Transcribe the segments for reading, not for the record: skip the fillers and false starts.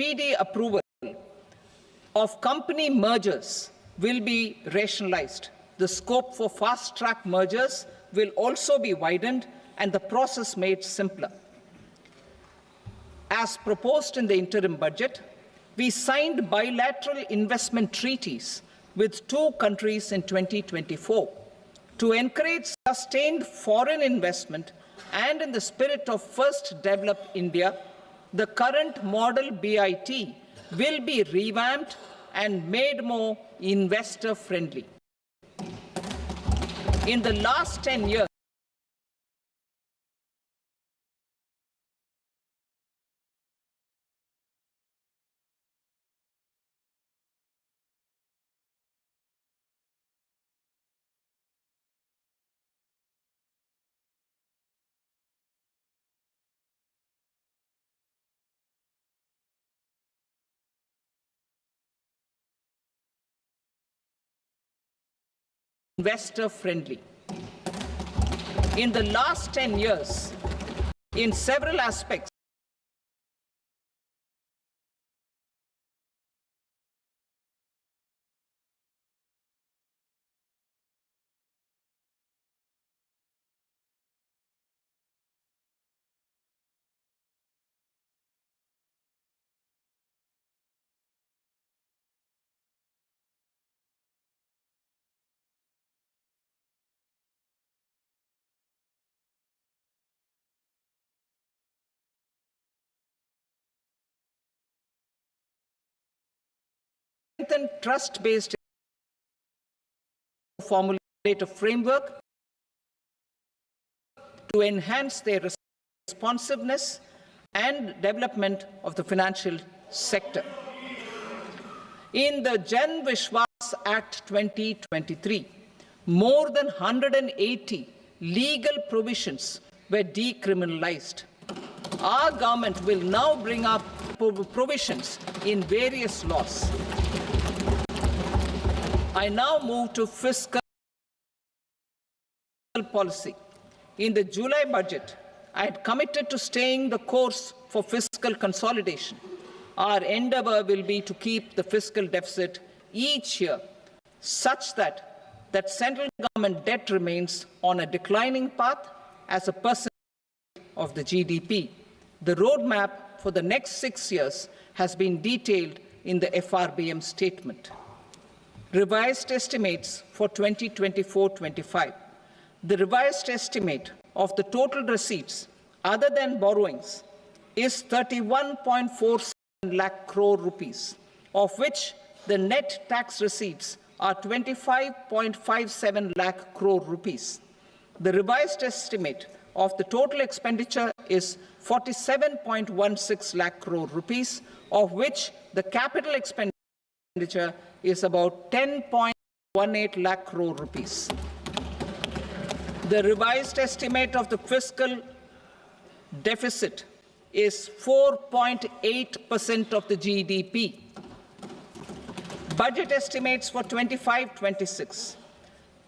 speedy approval of company mergers will be rationalized. The scope for fast-track mergers will also be widened and the process made simpler. As proposed in the interim budget, we signed bilateral investment treaties with 2 countries in 2024 to encourage sustained foreign investment, and in the spirit of First Develop India, the current model BIT will be revamped and made more investor-friendly. In the last 10 years, investor-friendly. In the last 10 years, in several aspects, strengthen trust-based formulate a framework to enhance their responsiveness and development of the financial sector. In the Jan Vishwas Act 2023, more than 180 legal provisions were decriminalized. Our government will now bring up provisions in various laws. I now move to fiscal policy. In the July budget, I had committed to staying the course for fiscal consolidation. Our endeavour will be to keep the fiscal deficit each year such that central government debt remains on a declining path as a percentage of the GDP. The roadmap for the next 6 years has been detailed in the FRBM statement. Revised estimates for 2024-25. The revised estimate of the total receipts other than borrowings is 31.47 lakh crore rupees, of which the net tax receipts are 25.57 lakh crore rupees. The revised estimate of the total expenditure is 47.16 lakh crore rupees, of which the capital expenditure is about 10.18 lakh crore rupees. The revised estimate of the fiscal deficit is 4.8% of the GDP. Budget estimates for 25-26.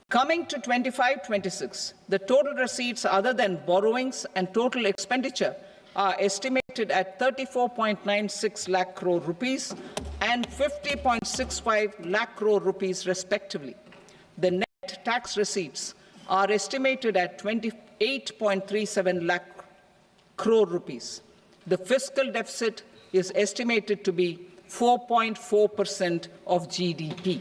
Coming to 25-26, the total receipts other than borrowings and total expenditure are estimated at 34.96 lakh crore rupees and 50.65 lakh crore rupees respectively. The net tax receipts are estimated at 28.37 lakh crore rupees. The fiscal deficit is estimated to be 4.4% of GDP.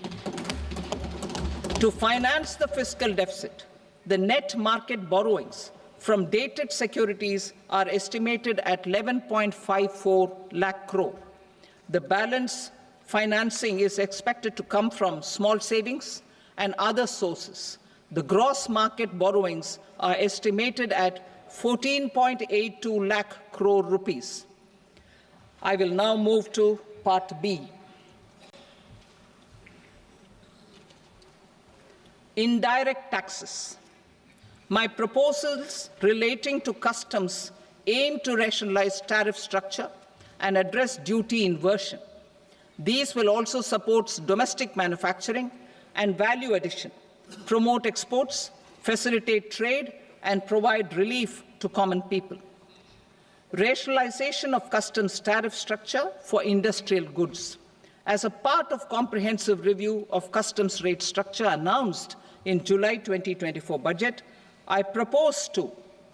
To finance the fiscal deficit, the net market borrowings from dated securities are estimated at 11.54 lakh crore. The balance financing is expected to come from small savings and other sources. The gross market borrowings are estimated at 14.82 lakh crore rupees. I will now move to Part B. Indirect taxes. My proposals relating to customs aim to rationalize tariff structure and address duty inversion. These will also support domestic manufacturing and value addition, promote exports, facilitate trade, and provide relief to common people. rationalization of customs tariff structure for industrial goods. As a part of comprehensive review of customs rate structure announced in July 2024 budget, I propose to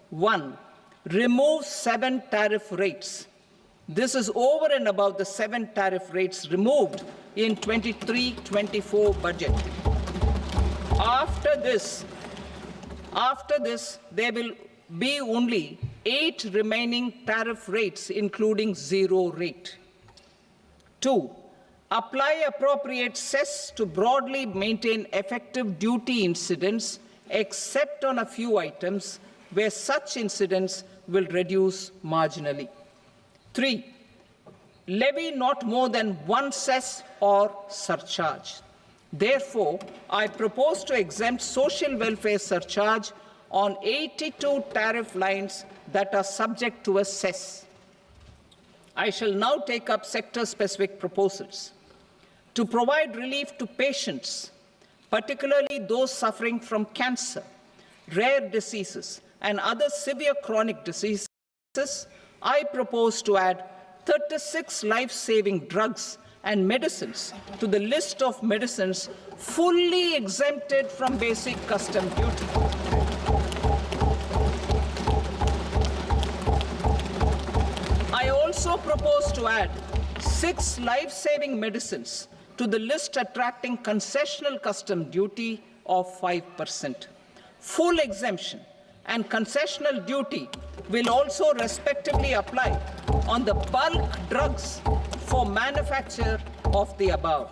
1. Remove 7 tariff rates. This is over and above the 7 tariff rates removed in 23-24 budget. After this, there will be only 8 remaining tariff rates, including 0 rate. 2. Apply appropriate cess to broadly maintain effective duty incidence, except on a few items where such incidence will reduce marginally. 3. Levy not more than 1 cess or surcharge. Therefore, I propose to exempt social welfare surcharge on 82 tariff lines that are subject to a cess. I shall now take up sector-specific proposals. To provide relief to patients, particularly those suffering from cancer, rare diseases, and other severe chronic diseases, I propose to add 36 life-saving drugs and medicines to the list of medicines fully exempted from basic custom duty. I also propose to add 6 life-saving medicines to the list attracting concessional custom duty of 5%. Full exemption and concessional duty will also respectively apply on the bulk drugs for manufacture of the above.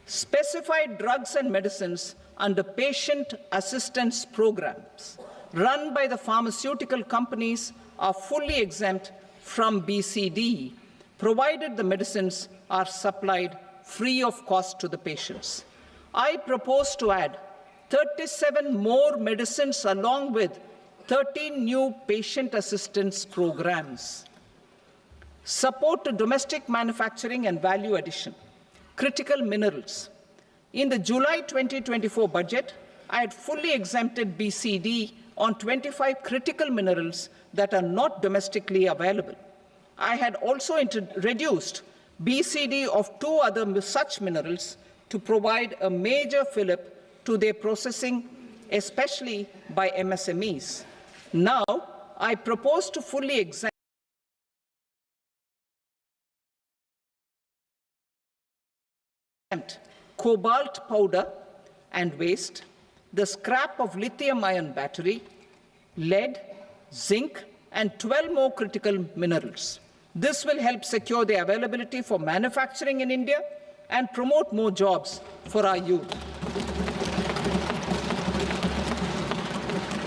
Specified drugs and medicines under patient assistance programs run by the pharmaceutical companies are fully exempt from BCD, provided the medicines are supplied free of cost to the patients. I propose to add 37 more medicines along with 13 new patient assistance programs. Support to domestic manufacturing and value addition. Critical minerals. In the July 2024 budget, I had fully exempted BCD on 25 critical minerals that are not domestically available. I had also reduced BCD of 2 other such minerals to provide a major fillip to their processing, especially by MSMEs. Now, I propose to fully exempt cobalt powder and waste, the scrap of lithium-ion battery, lead, zinc, and 12 more critical minerals. This will help secure the availability for manufacturing in India and promote more jobs for our youth.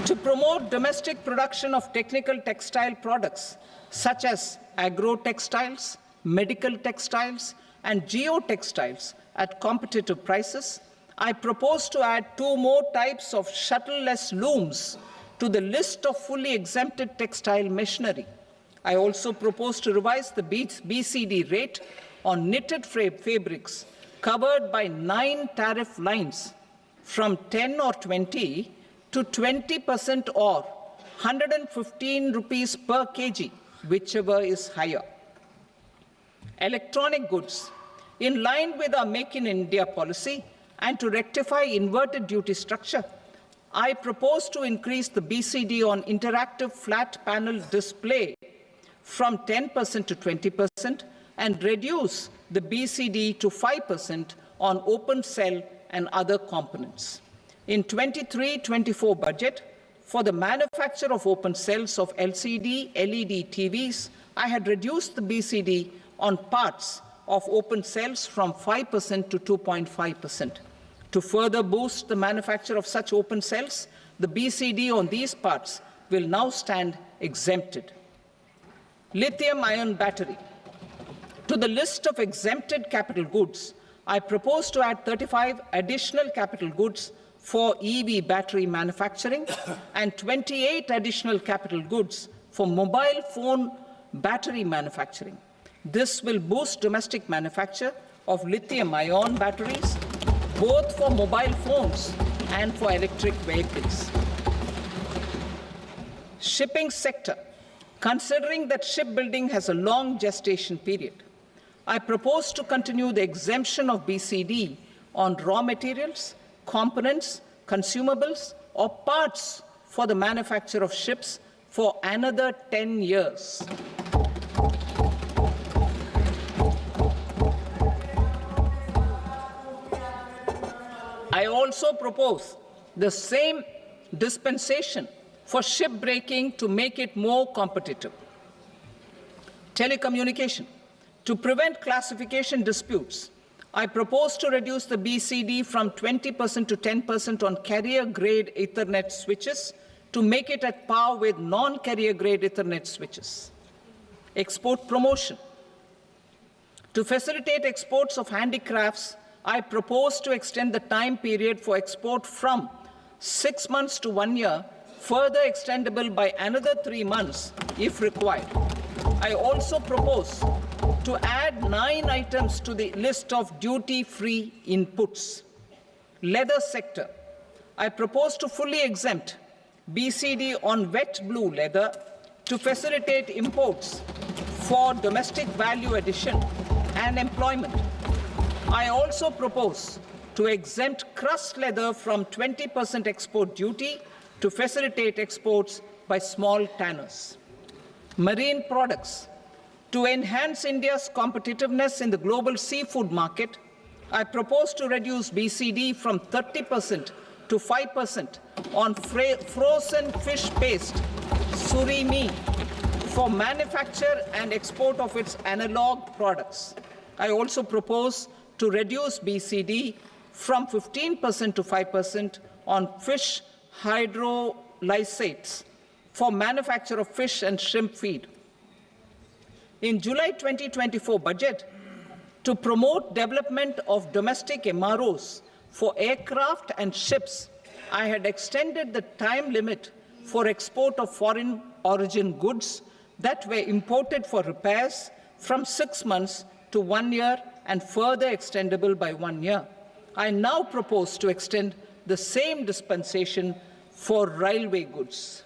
To promote domestic production of technical textile products such as agro-textiles, medical textiles, and geotextiles at competitive prices, I propose to add 2 more types of shuttle-less looms to the list of fully exempted textile machinery. I also propose to revise the BCD rate on knitted fabrics covered by 9 tariff lines from 10 or 20 to 20% or 115 rupees per kg, whichever is higher. Electronic goods. In line with our Make in India policy and to rectify inverted duty structure, I propose to increase the BCD on interactive flat panel display from 10% to 20% and reduce the BCD to 5% on open cell and other components. In 23-24 budget, for the manufacture of open cells of LCD, LED TVs, I had reduced the BCD on parts of open cells from 5% to 2.5%. To further boost the manufacture of such open cells, the BCD on these parts will now stand exempted. Lithium-ion battery. To the list of exempted capital goods, I propose to add 35 additional capital goods for EV battery manufacturing and 28 additional capital goods for mobile phone battery manufacturing. This will boost domestic manufacture of lithium-ion batteries, both for mobile phones and for electric vehicles. Shipping sector. Considering that shipbuilding has a long gestation period, I propose to continue the exemption of BCD on raw materials, components, consumables, or parts for the manufacture of ships for another 10 years. I also propose the same dispensation for shipbreaking to make it more competitive. Telecommunication. To prevent classification disputes, I propose to reduce the BCD from 20% to 10% on carrier-grade Ethernet switches to make it at par with non-carrier-grade Ethernet switches. Export promotion. To facilitate exports of handicrafts, I propose to extend the time period for export from 6 months to 1 year, further extendable by another 3 months if required. I also propose to add 9 items to the list of duty-free inputs. Leather sector. I propose to fully exempt BCD on wet blue leather to facilitate imports for domestic value addition and employment. I also propose to exempt crust leather from 20% export duty to facilitate exports by small tanners. Marine products. To enhance India's competitiveness in the global seafood market, I propose to reduce BCD from 30% to 5% on frozen fish paste, surimi, for manufacture and export of its analog products. I also propose to reduce BCD from 15% to 5% on fish hydrolysates for manufacture of fish and shrimp feed. In July 2024 budget, to promote development of domestic MROs for aircraft and ships, I had extended the time limit for export of foreign origin goods that were imported for repairs from 6 months to 1 year and further extendable by 1 year. I now propose to extend the same dispensation for railway goods.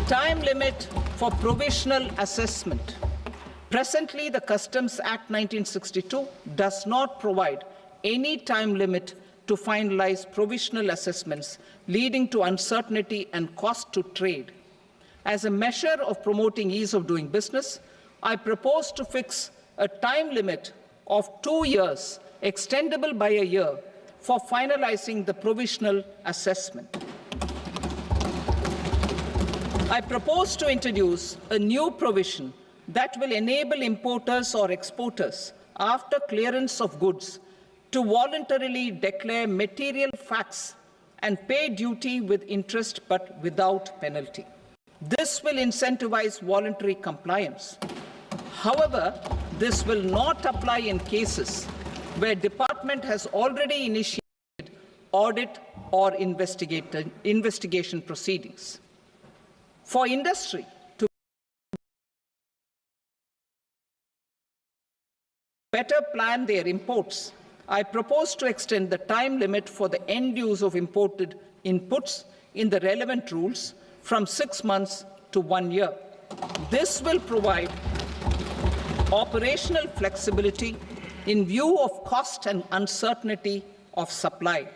Time limit for provisional assessment. Presently, the Customs Act 1962 does not provide any time limit to finalize provisional assessments, leading to uncertainty and cost to trade. As a measure of promoting ease of doing business, I propose to fix a time limit of 2 years, extendable by a year, for finalizing the provisional assessment. I propose to introduce a new provision that will enable importers or exporters, after clearance of goods, to voluntarily declare material facts and pay duty with interest but without penalty. This will incentivize voluntary compliance. However, this will not apply in cases where department has already initiated audit or investigation proceedings. For industry to better plan their imports, I propose to extend the time limit for the end use of imported inputs in the relevant rules from 6 months to 1 year. This will provide operational flexibility in view of cost and uncertainty of supply.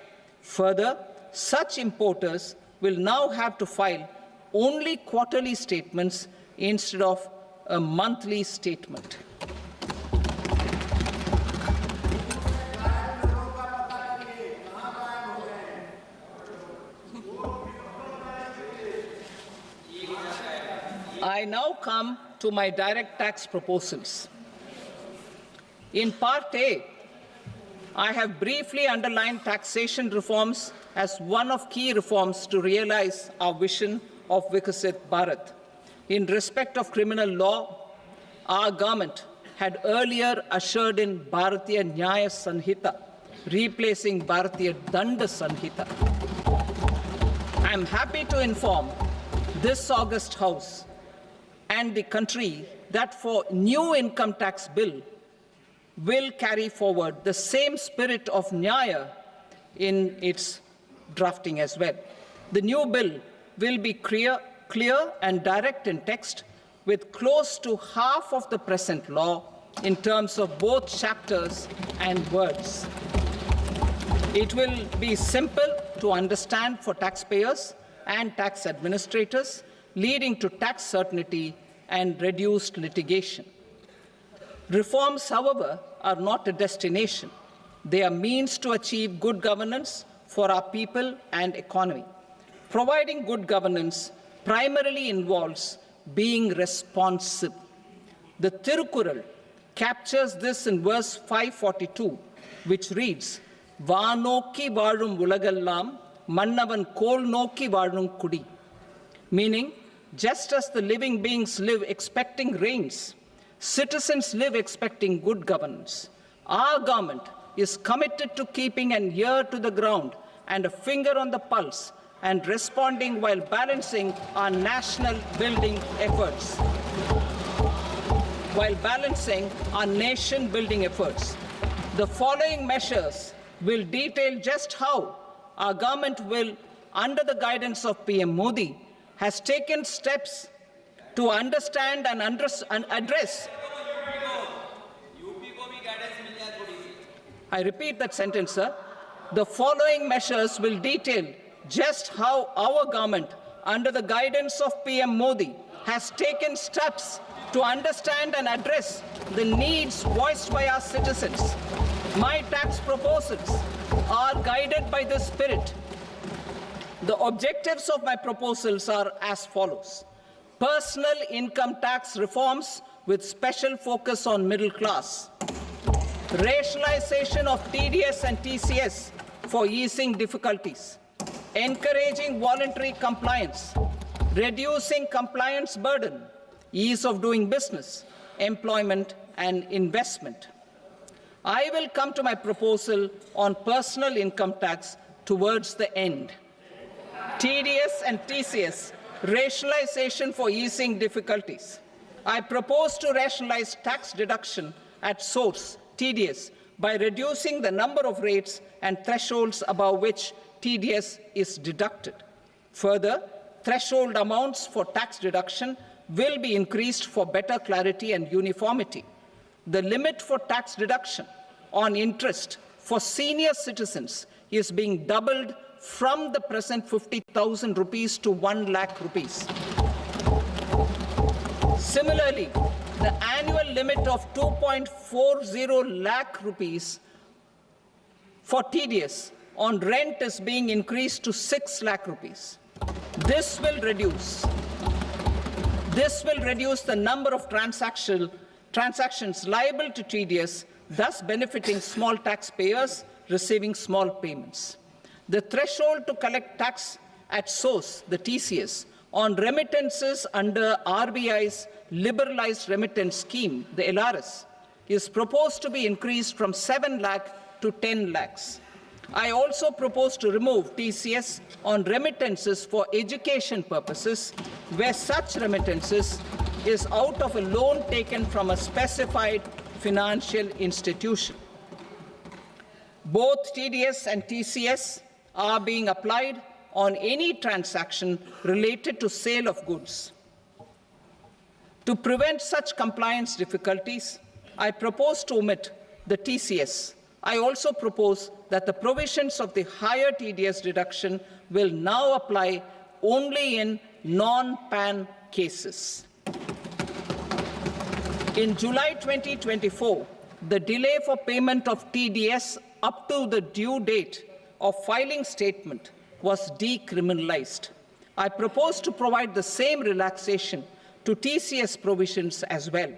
Further, such importers will now have to file only quarterly statements instead of a monthly statement. I now come to my direct tax proposals. In Part A, I have briefly underlined taxation reforms as one of key reforms to realize our vision of Vikasit Bharat. In respect of criminal law, our government had earlier ushered in Bharatiya Nyaya Sanhita, replacing Bharatiya Danda Sanhita. I am happy to inform this August House and the country that for new income tax bill will carry forward the same spirit of Nyaya in its drafting as well. The new bill will be clear, clear and direct in text, with close to half of the present law in terms of both chapters and words. It will be simple to understand for taxpayers and tax administrators, leading to tax certainty and reduced litigation. Reforms, however, are not a destination. They are means to achieve good governance for our people and economy. Providing good governance primarily involves being responsive. The Tirukural captures this in verse 542, which reads, "Vaanokki vaazhum ulagallam, mannavan kol nokki vaazhum kudi," meaning, just as the living beings live expecting rains, citizens live expecting good governance. Our government is committed to keeping an ear to the ground and a finger on the pulse and responding while balancing our national building efforts. The following measures will detail just how our government will, under the guidance of PM Modi, has taken steps to understand and address. I repeat that sentence, sir. The following measures will detail just how our government, under the guidance of PM Modi, has taken steps to understand and address the needs voiced by our citizens. My tax proposals are guided by this spirit. The objectives of my proposals are as follows. Personal income tax reforms with special focus on middle class. Rationalization of TDS and TCS for easing difficulties. Encouraging voluntary compliance. Reducing compliance burden. Ease of doing business, employment and investment. I will come to my proposal on personal income tax towards the end. TDS and TCS, rationalization for easing difficulties. I propose to rationalize tax deduction at source, TDS, by reducing the number of rates and thresholds above which TDS is deducted. Further, threshold amounts for tax deduction will be increased for better clarity and uniformity. The limit for tax deduction on interest for senior citizens is being doubled from the present 50,000 rupees to 1 lakh rupees. Similarly, the annual limit of 2.40 lakh rupees for TDS on rent is being increased to 6 lakh rupees. This will reduce the number of transactions liable to TDS, thus benefiting small taxpayers receiving small payments. The threshold to collect tax at source, the TCS, on remittances under RBI's liberalized remittance scheme, the LRS, is proposed to be increased from 7 lakh to 10 lakhs. I also propose to remove TCS on remittances for education purposes, where such remittances is out of a loan taken from a specified financial institution. Both TDS and TCS are being applied on any transaction related to sale of goods. To prevent such compliance difficulties, I propose to omit the TCS. I also propose that the provisions of the higher TDS deduction will now apply only in non-PAN cases. In July 2024, the delay for payment of TDS up to the due date of filing statement was decriminalized. I propose to provide the same relaxation to TCS provisions as well.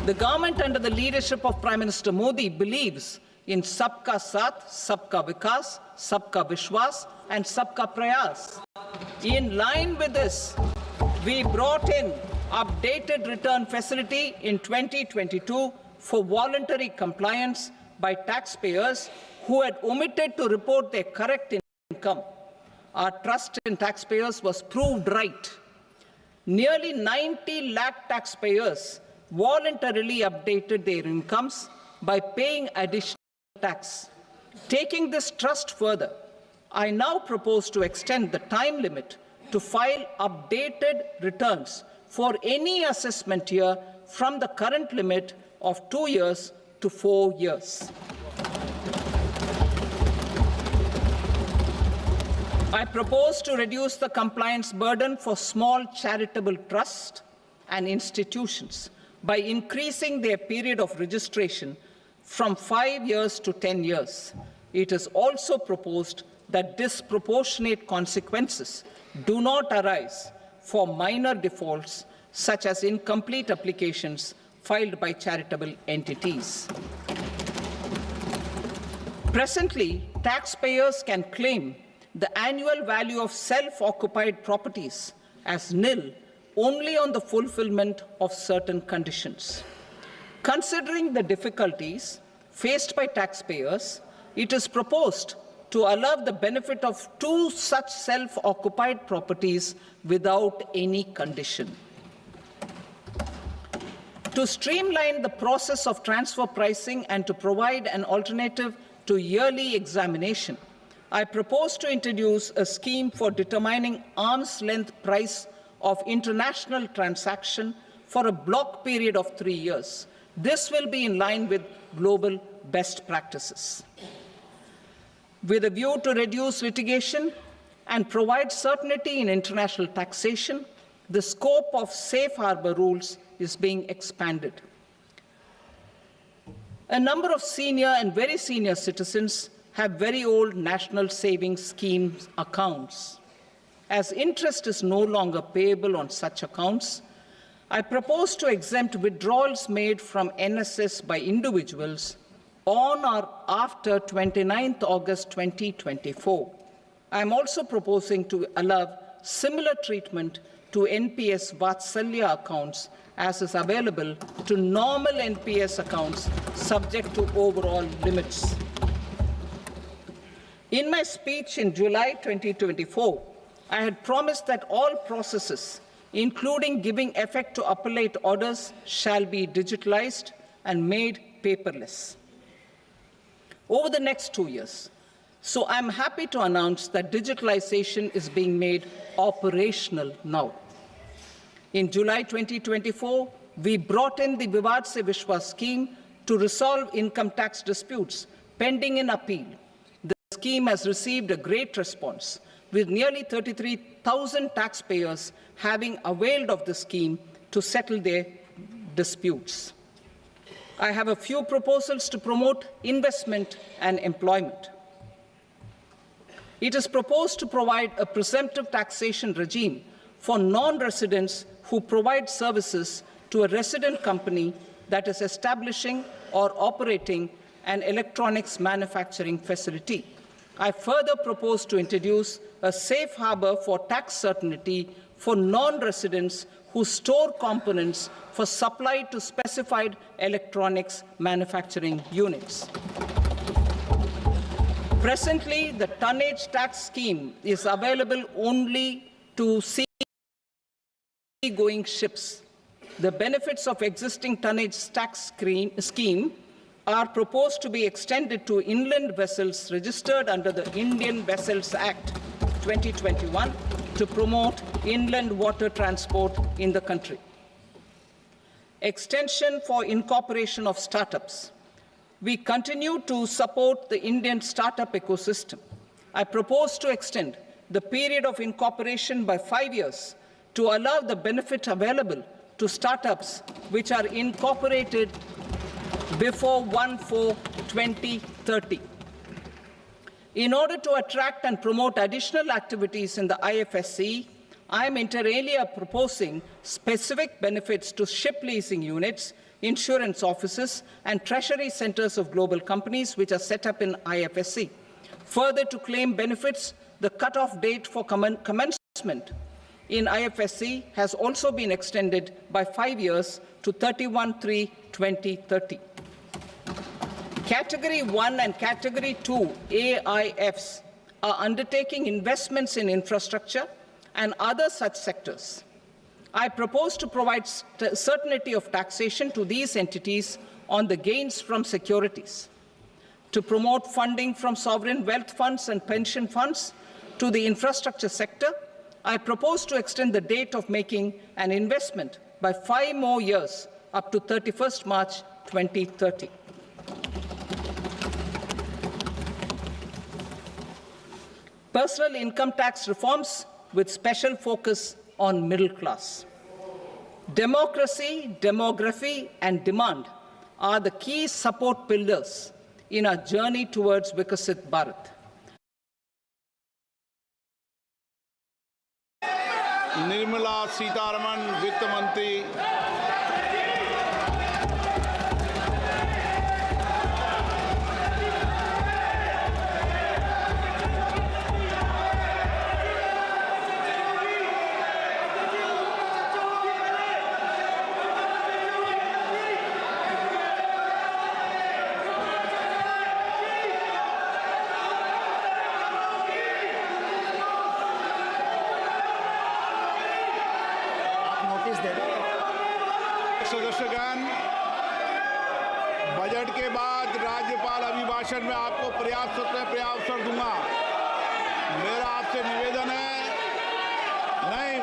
The government under the leadership of Prime Minister Modi believes in Sabka Saath, Sabka Vikas, Sabka Vishwas and Sabka Prayas. In line with this, we brought in updated return facility in 2022 for voluntary compliance by taxpayers who had omitted to report their correct income. Our trust in taxpayers was proved right. Nearly 90 lakh taxpayers voluntarily updated their incomes by paying additional tax. Taking this trust further, I now propose to extend the time limit to file updated returns for any assessment year from the current limit of 2 years to 4 years. I propose to reduce the compliance burden for small charitable trusts and institutions by increasing their period of registration from 5 years to 10 years. It is also proposed that disproportionate consequences do not arise for minor defaults, such as incomplete applications filed by charitable entities. Presently, taxpayers can claim the annual value of self-occupied properties as nil only on the fulfillment of certain conditions. Considering the difficulties faced by taxpayers, it is proposed to allow the benefit of 2 such self-occupied properties without any condition. To streamline the process of transfer pricing and to provide an alternative to yearly examination, I propose to introduce a scheme for determining arm's-length price of international transaction for a block period of 3 years. This will be in line with global best practices. With a view to reduce litigation and provide certainty in international taxation, the scope of safe harbor rules is being expanded. A number of senior and very senior citizens have very old national savings schemes accounts. As interest is no longer payable on such accounts, I propose to exempt withdrawals made from NSS by individuals on or after 29th August 2024. I am also proposing to allow similar treatment to NPS Vatsalya accounts as is available to normal NPS accounts subject to overall limits. In my speech in July 2024, I had promised that all processes, including giving effect to appellate orders, shall be digitalized and made paperless over the next 2 years. So I'm happy to announce that digitalization is being made operational now. In July 2024, we brought in the Vivad Se Vishwas scheme to resolve income tax disputes pending in appeal. The scheme has received a great response, with nearly 33,000 taxpayers having availed of the scheme to settle their disputes. I have a few proposals to promote investment and employment. It is proposed to provide a presumptive taxation regime for non-residents who provide services to a resident company that is establishing or operating an electronics manufacturing facility. I further propose to introduce a safe harbor for tax certainty for non-residents who store components for supply to specified electronics manufacturing units. Presently, the tonnage tax scheme is available only to sea-going ships. The benefits of existing tonnage tax scheme are proposed to be extended to inland vessels registered under the Indian Vessels Act 2021 to promote inland water transport in the country. Extension for incorporation of startups. We continue to support the Indian startup ecosystem. I propose to extend the period of incorporation by 5 years to allow the benefit available to startups which are incorporated before 1/4/2030. In order to attract and promote additional activities in the IFSC, I am inter alia proposing specific benefits to ship leasing units, insurance offices, and treasury centers of global companies which are set up in IFSC. Further, to claim benefits, the cut-off date for commencement in IFSC has also been extended by 5 years to 31/3/2030. Category 1 and Category 2 AIFs are undertaking investments in infrastructure and other such sectors. I propose to provide certainty of taxation to these entities on the gains from securities. to promote funding from sovereign wealth funds and pension funds to the infrastructure sector, I propose to extend the date of making an investment by 5 more years up to 31st March 2030. Personal income tax reforms with special focus on middle class. Democracy, demography, and demand are the key support pillars in our journey towards Vikasit Bharat. Nirmala Sitharaman वित्त मंत्री सदस्यगण, budget के बाद राज्यपाल अभिभाषण में आपको पर्याप्त अवसर दूंगा। मेरा आपसे निवेदन है, नहीं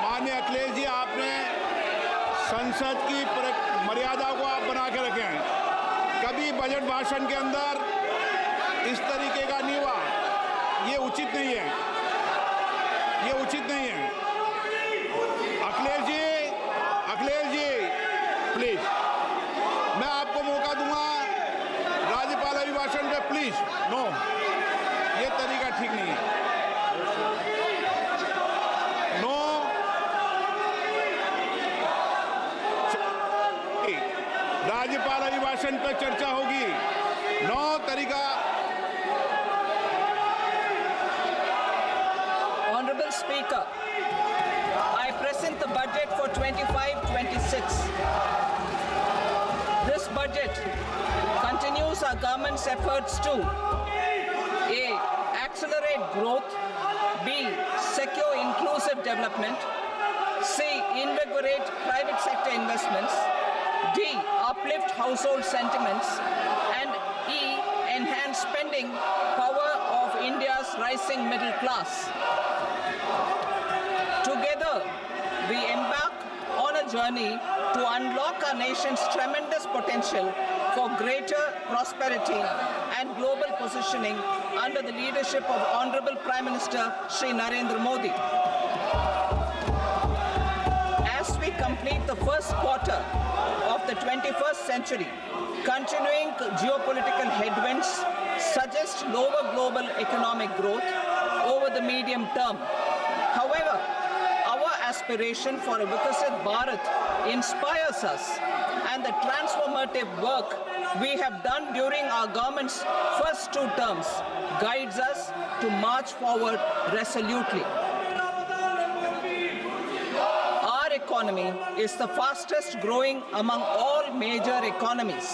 माननीय अखिलेश जी, आपने संसद की मर्यादा को आप बना के रखे हैं। कभी बजट भाषण के अंदर इस तरीके का नहीं हुआ, ये उचित नहीं है, ये उचित नहीं है। अखिलेश जी प्लीज, मैं आपको मौका दूंगा राज्यपाल अभिभाषण पे, प्लीज। नो, ये तरीका ठीक नहीं है। नो, राज्यपाल अभिभाषण पे चर्चा होगी। नो तरीका। Honorable Speaker, I present the budget for 25-26. This budget continues our government's efforts to A. Accelerate growth, B. Secure inclusive development, C. Invigorate private sector investments, D. Uplift household sentiments, and E. Enhance spending power of India's rising middle class. Together, we embark on a journey to unlock our nation's tremendous potential for greater prosperity and global positioning under the leadership of Honorable Prime Minister Shri Narendra Modi. As we complete the first quarter of the 21st century, continuing geopolitical headwinds suggest lower global economic growth over the medium term. However, our aspiration for a Vikasit Bharat inspires us, and the transformative work we have done during our government's first 2 terms guides us to march forward resolutely. Our economy is the fastest growing among all major economies.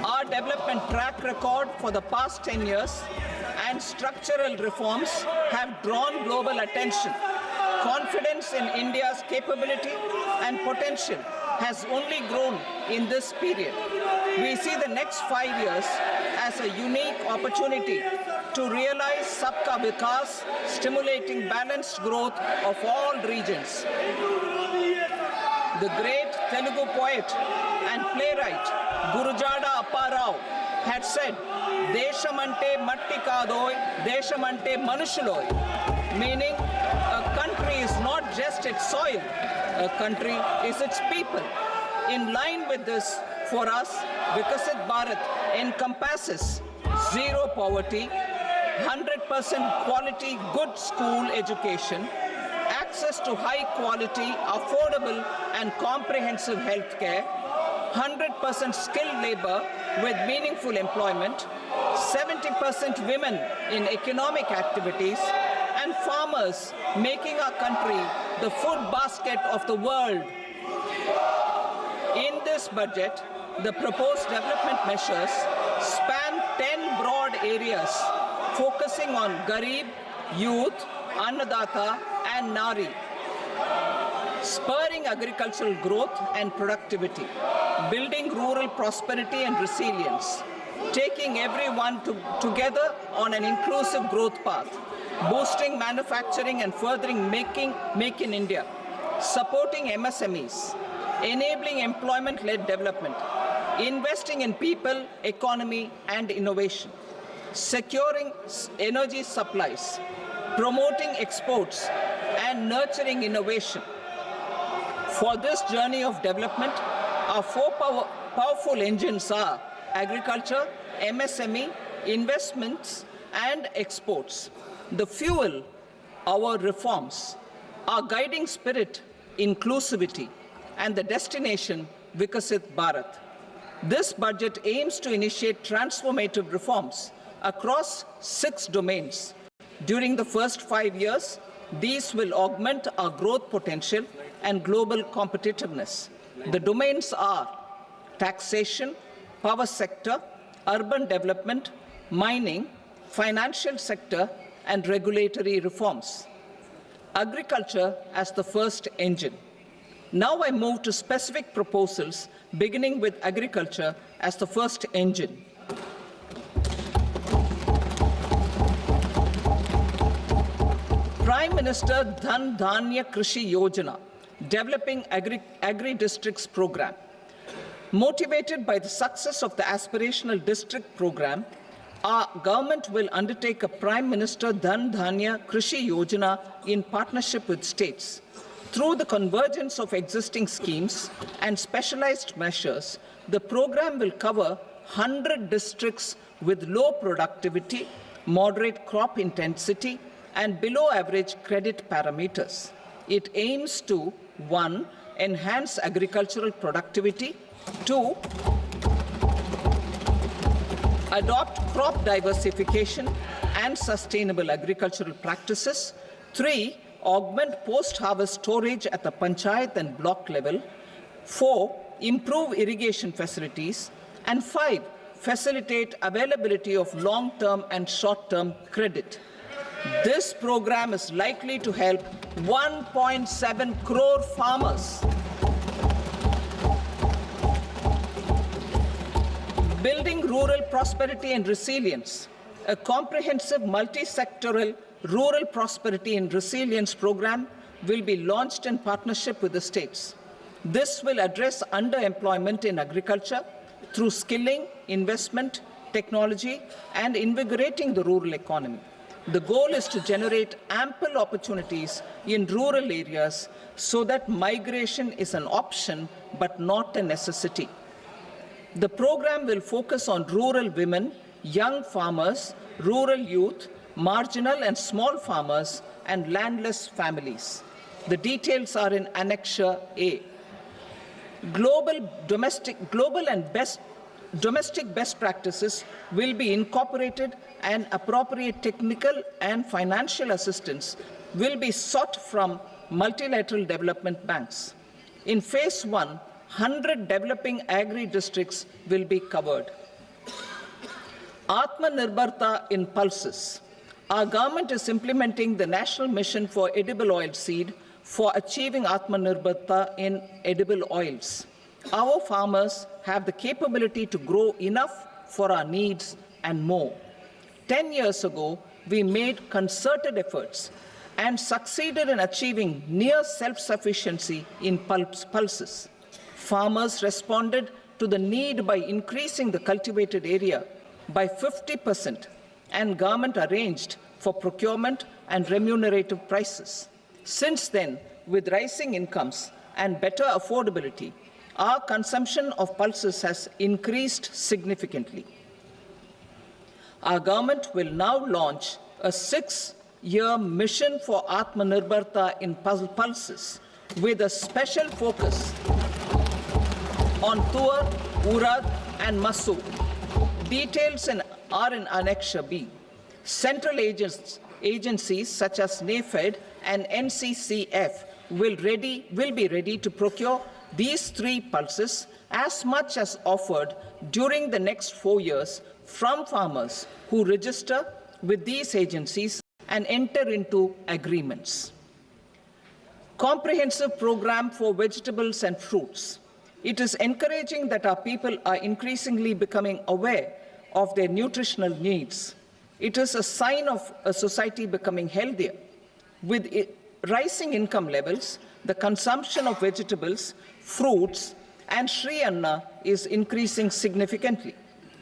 Our development track record for the past 10 years and structural reforms have drawn global attention. Confidence in India's capability and potential has only grown in this period. We see the next 5 years as a unique opportunity to realize Sabka Vikas, stimulating balanced growth of all regions. The great Telugu poet and playwright Gurujada Apparao had said, "Deshamante matti kadoy, deshamante manushuloy," meaning a country is not just its soil, a country is its people. In line with this, for us, Vikasit Bharat encompasses zero poverty, 100% quality good school education, access to high quality, affordable and comprehensive health care, 100% skilled labor with meaningful employment, 70% women in economic activities, and farmers making our country the food basket of the world. In this budget, the proposed development measures span 10 broad areas, focusing on Garib, youth, Annadata, and Nari, spurring agricultural growth and productivity, building rural prosperity and resilience, taking everyone together on an inclusive growth path, boosting manufacturing and furthering Make in India, supporting MSMEs, enabling employment-led development, investing in people, economy, and innovation, securing energy supplies, promoting exports, and nurturing innovation. For this journey of development, our four powerful engines are agriculture, MSME, investments, and exports. The fuel, our reforms, our guiding spirit, inclusivity, and the destination, Vikasit Bharat. This budget aims to initiate transformative reforms across 6 domains. During the first 5 years, these will augment our growth potential and global competitiveness. The domains are taxation, power sector, urban development, mining, financial sector, and regulatory reforms. Agriculture as the first engine. Now I move to specific proposals, beginning with agriculture as the first engine. Prime Minister Dhan Dhanya Krishi Yojana, developing agri-districts program. Motivated by the success of the aspirational district program, our government will undertake a Prime Minister Dhan Dhanya Krishi Yojana in partnership with states. Through the convergence of existing schemes and specialized measures, the program will cover 100 districts with low productivity, moderate crop intensity, and below average credit parameters. It aims to 1. Enhance agricultural productivity, 2. Adopt crop diversification and sustainable agricultural practices, 3. Augment post-harvest storage at the panchayat and block level, 4. Improve irrigation facilities, and 5. Facilitate availability of long-term and short-term credit. This program is likely to help 1.7 crore farmers. Building rural prosperity and resilience. A comprehensive multi-sectoral rural prosperity and resilience program will be launched in partnership with the states. This will address underemployment in agriculture through skilling, investment, technology, and invigorating the rural economy. The goal is to generate ample opportunities in rural areas so that migration is an option but not a necessity. The program will focus on rural women, young farmers, rural youth, marginal and small farmers, and landless families. The details are in Annexure A. Domestic best practices will be incorporated, and appropriate technical and financial assistance will be sought from multilateral development banks. In Phase 1, 100 developing agri-districts will be covered. Atmanirbharta in pulses. Our government is implementing the National Mission for Edible Oilseed for achieving Atmanirbharta in edible oils. Our farmers have the capability to grow enough for our needs and more. 10 years ago, we made concerted efforts and succeeded in achieving near self-sufficiency in pulses. Farmers responded to the need by increasing the cultivated area by 50%, and government arranged for procurement and remunerative prices. Since then, with rising incomes and better affordability, our consumption of pulses has increased significantly. Our government will now launch a 6-year mission for Atmanirbharta in pulses with a special focus on Tuar, Urad, and Masoor. Details are in Annexure B. Central agencies such as NAFED and NCCF will be ready to procure these 3 pulses as much as offered during the next 4 years from farmers who register with these agencies and enter into agreements. Comprehensive program for vegetables and fruits. It is encouraging that our people are increasingly becoming aware of their nutritional needs. It is a sign of a society becoming healthier. With rising income levels, the consumption of vegetables, fruits, and Sri Anna is increasing significantly.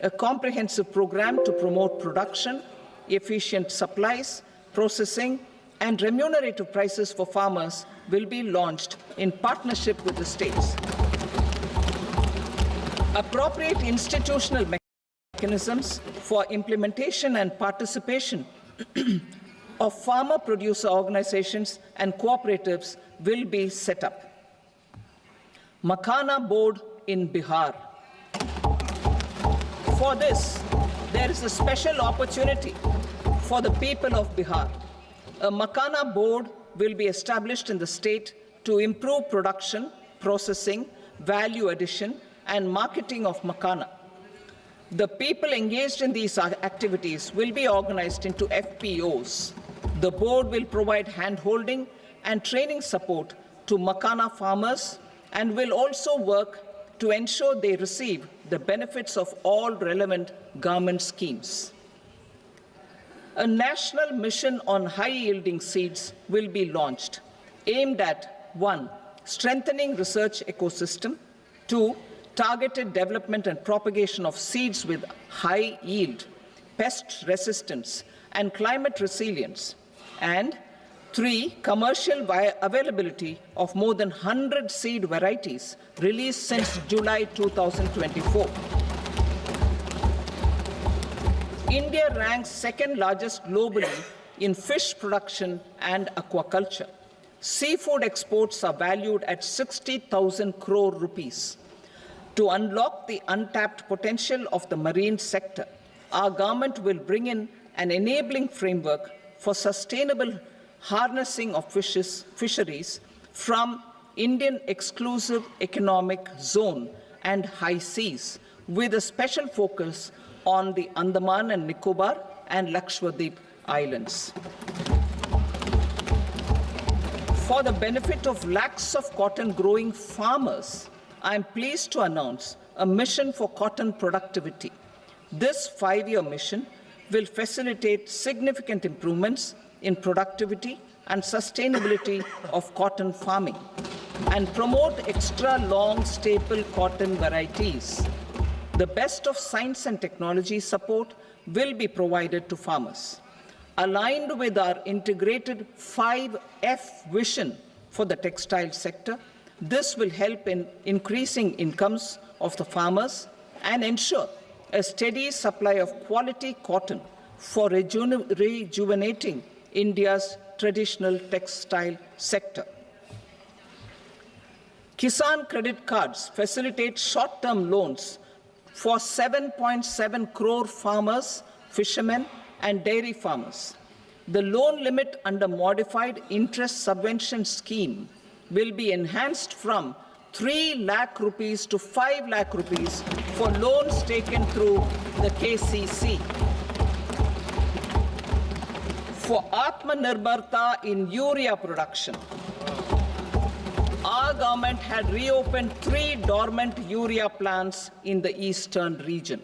A comprehensive program to promote production, efficient supplies, processing, and remunerative prices for farmers will be launched in partnership with the states. Appropriate institutional mechanisms for implementation and participation of farmer-producer organizations and cooperatives will be set up. Makhana Board in Bihar. For this, there is a special opportunity for the people of Bihar. A Makhana Board will be established in the state to improve production, processing, value addition, and marketing of makhana. The people engaged in these activities will be organized into FPOs. The board will provide hand-holding and training support to makhana farmers and will also work to ensure they receive the benefits of all relevant government schemes. A national mission on high-yielding seeds will be launched, aimed at 1. Strengthening research ecosystem, 2. Targeted development and propagation of seeds with high yield, pest resistance, and climate resilience, and 3. Commercial availability of more than 100 seed varieties released since July 2024. India ranks second largest globally in fish production and aquaculture. Seafood exports are valued at 60,000 crore rupees. To unlock the untapped potential of the marine sector, our government will bring in an enabling framework for sustainable harnessing of fisheries from Indian exclusive economic zone and high seas, with a special focus on the Andaman and Nicobar and Lakshadweep Islands. For the benefit of lakhs of cotton growing farmers, I am pleased to announce a mission for cotton productivity. This 5-year mission will facilitate significant improvements in productivity and sustainability of cotton farming and promote extra long staple cotton varieties. The best of science and technology support will be provided to farmers. Aligned with our integrated 5F vision for the textile sector, this will help in increasing incomes of the farmers and ensure a steady supply of quality cotton for rejuvenating India's traditional textile sector. Kisan credit cards facilitate short-term loans for 7.7 crore farmers, fishermen, and dairy farmers. The loan limit under modified interest subvention scheme will be enhanced from 3 lakh rupees to 5 lakh rupees for loans taken through the KCC. For Atmanirbharta in urea production, our government had reopened 3 dormant urea plants in the eastern region.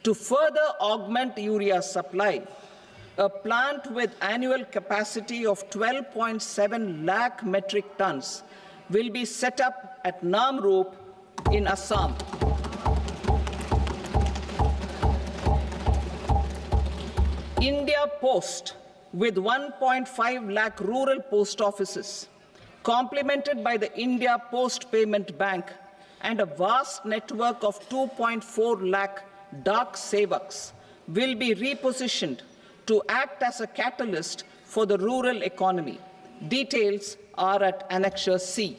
To further augment urea supply, a plant with annual capacity of 12.7 lakh metric tons will be set up at Namrup in Assam. India Post, with 1.5 lakh rural post offices, complemented by the India Post Payment Bank and a vast network of 2.4 lakh Dak Sevaks, will be repositioned to act as a catalyst for the rural economy. Details are at Annexure C.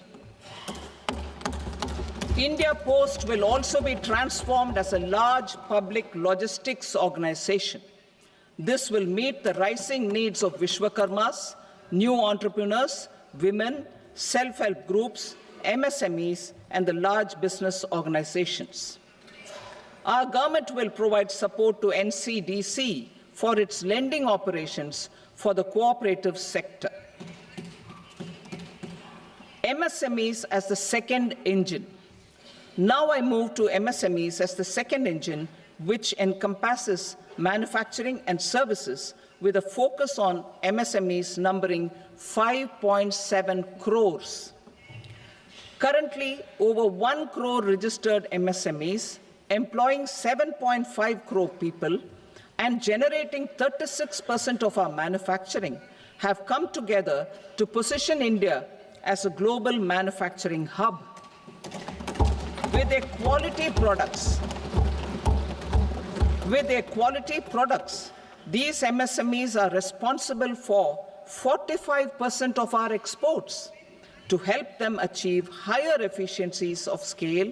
India Post will also be transformed as a large public logistics organization. This will meet the rising needs of Vishwakarmas, new entrepreneurs, women, self-help groups, MSMEs, and the large business organizations. Our government will provide support to NCDC for its lending operations for the cooperative sector. MSMEs as the second engine. Now I move to MSMEs as the second engine which encompasses manufacturing and services with a focus on MSMEs numbering 5.7 crores. Currently, over 1 crore registered MSMEs, employing 7.5 crore people and generating 36% of our manufacturing, have come together to position India as a global manufacturing hub. With their quality products, these MSMEs are responsible for 45% of our exports. To help them achieve higher efficiencies of scale,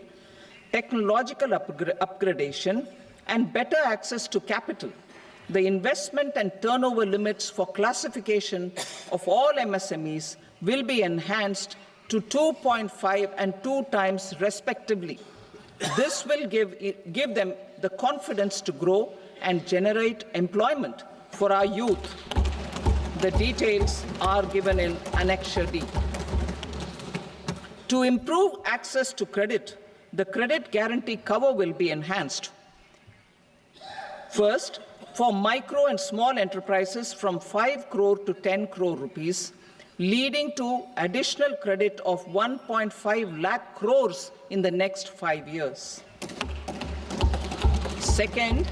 technological upgradation, and better access to capital, the investment and turnover limits for classification of all MSMEs will be enhanced to 2.5 and 2 times respectively. This will give them the confidence to grow and generate employment for our youth. The details are given in Annexure D. To improve access to credit, the credit guarantee cover will be enhanced. First, for micro and small enterprises from 5 crore to 10 crore rupees, leading to additional credit of 1.5 lakh crores in the next 5 years. Second,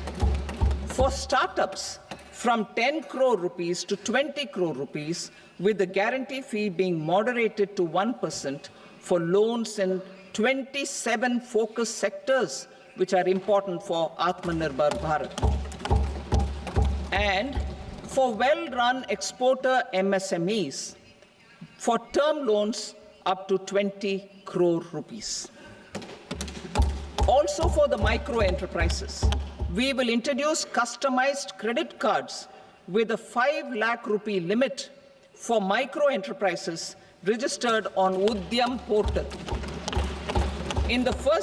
for startups from 10 crore rupees to 20 crore rupees, with the guarantee fee being moderated to 1% for loans in 27 focus sectors which are important for Atmanirbhar Bharat. And for well-run exporter MSMEs, for term loans up to 20 crore rupees. Also for the micro enterprises, we will introduce customized credit cards with a 5 lakh rupee limit for micro enterprises registered on Udyam portal. In the first